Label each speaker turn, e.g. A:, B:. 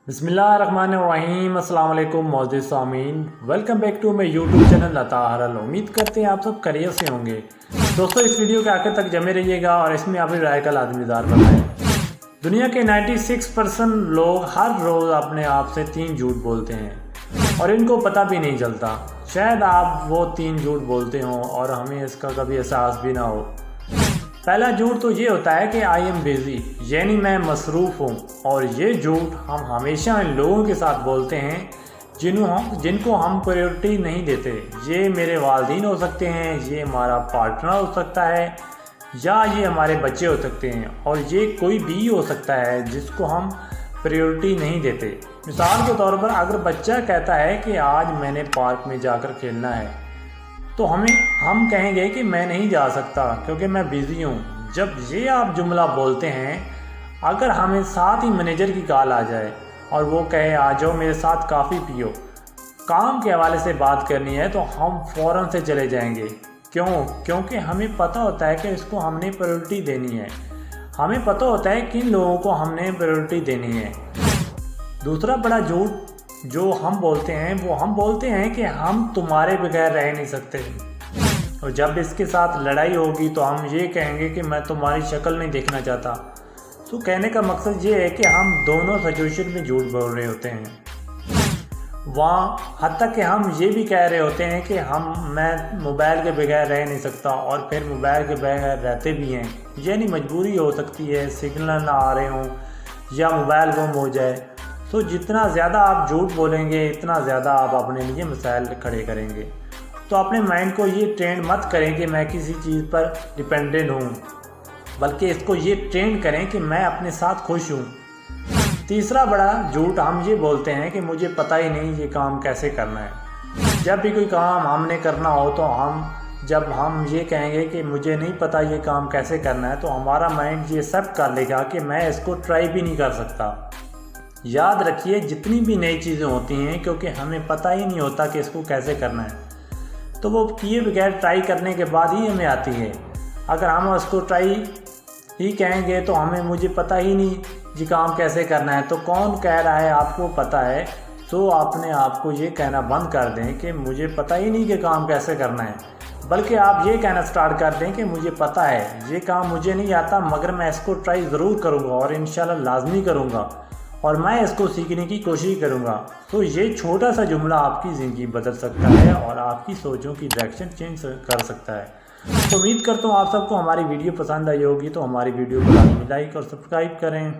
A: बिस्मिल्लाहिर्रहमानिर्रहीम अस्सलाम वालेकुम मोअज़्ज़िज़ सामीन, welcome back to my YouTube channel अता हरल। उम्मीद करते हैं आप सब खैरियत से होंगे। दोस्तों, इस वीडियो के आखिर तक जमे रहिएगा और इसमें अपनी राय का लाज़मीदार बनाएं। दुनिया के 96% लोग हर रोज़ अपने आप से 3 झूठ बोलते हैं और इनको पता भी नहीं चलता। शायद आप वो 3 झूठ बोलते हों और हमें इसका कभी एहसास भी ना हो। पहला झूठ तो ये होता है कि आई एम बिज़ी, यानी मैं मसरूफ़ हूँ। और ये झूठ हम हमेशा इन लोगों के साथ बोलते हैं जिनको हम प्रायोरिटी नहीं देते। ये मेरे वालिदैन हो सकते हैं, ये हमारा पार्टनर हो सकता है, या ये हमारे बच्चे हो सकते हैं, और ये कोई भी हो सकता है जिसको हम प्रायोरिटी नहीं देते। मिसाल के तौर पर अगर बच्चा कहता है कि आज मैंने पार्क में जाकर खेलना है, तो हम कहेंगे कि मैं नहीं जा सकता क्योंकि मैं बिज़ी हूँ। जब ये आप जुमला बोलते हैं, अगर हमें साथ ही मैनेजर की कॉल आ जाए और वो कहे आ जाओ मेरे साथ कॉफ़ी पियो, काम के हवाले से बात करनी है, तो हम फ़ौरन से चले जाएंगे। क्यों? क्योंकि हमें पता होता है कि इसको हमने प्रायोरिटी देनी है। हमें पता होता है किन लोगों को हमने प्रायोरिटी देनी है। दूसरा बड़ा झूठ जो हम बोलते हैं वो हम बोलते हैं कि हम तुम्हारे बगैर रह नहीं सकते, और जब इसके साथ लड़ाई होगी तो हम ये कहेंगे कि मैं तुम्हारी शक्ल नहीं देखना चाहता। तो कहने का मकसद ये है कि हम दोनों सिचुएशन में झूठ बोल रहे होते हैं। वहाँ हद तक कि हम ये भी कह रहे होते हैं कि मैं मोबाइल के बगैर रह नहीं सकता, और फिर मोबाइल के बगैर रहते भी हैं। यानी मजबूरी हो सकती है, सिग्नल ना आ रहे हों या मोबाइल गुम हो जाए। तो जितना ज़्यादा आप झूठ बोलेंगे इतना ज़्यादा आप अपने लिए मसाइल खड़े करेंगे। तो अपने माइंड को ये ट्रेंड मत करें कि मैं किसी चीज़ पर डिपेंडेंट हूँ, बल्कि इसको ये ट्रेंड करें कि मैं अपने साथ खुश हूँ। तीसरा बड़ा झूठ हम ये बोलते हैं कि मुझे पता ही नहीं ये काम कैसे करना है। जब भी कोई काम हमने करना हो तो जब हम ये कहेंगे कि मुझे नहीं पता ये काम कैसे करना है, तो हमारा माइंड ये सब कर लेगा कि मैं इसको ट्राई भी नहीं कर सकता। याद रखिए, जितनी भी नई चीज़ें होती हैं, क्योंकि हमें पता ही नहीं होता कि इसको कैसे करना है, तो वो किए बगैर ट्राई करने के बाद ही हमें आती है। अगर हम उसको ट्राई ही कहेंगे तो मुझे पता ही नहीं ये काम कैसे करना है, तो कौन कह रहा है आपको पता है? तो अपने आप को ये कहना बंद कर दें कि मुझे पता ही नहीं कि काम कैसे करना है, बल्कि आप ये कहना स्टार्ट कर दें कि मुझे पता है ये काम मुझे नहीं आता, मगर मैं इसको ट्राई ज़रूर करूँगा और इंशाल्लाह लाजमी करूँगा, और मैं इसको सीखने की कोशिश करूँगा। तो ये छोटा सा जुमला आपकी ज़िंदगी बदल सकता है और आपकी सोचों की डायरेक्शन चेंज कर सकता है। तो उम्मीद करता हूँ आप सबको हमारी वीडियो पसंद आई होगी। तो हमारी वीडियो को लाइक और सब्सक्राइब करें।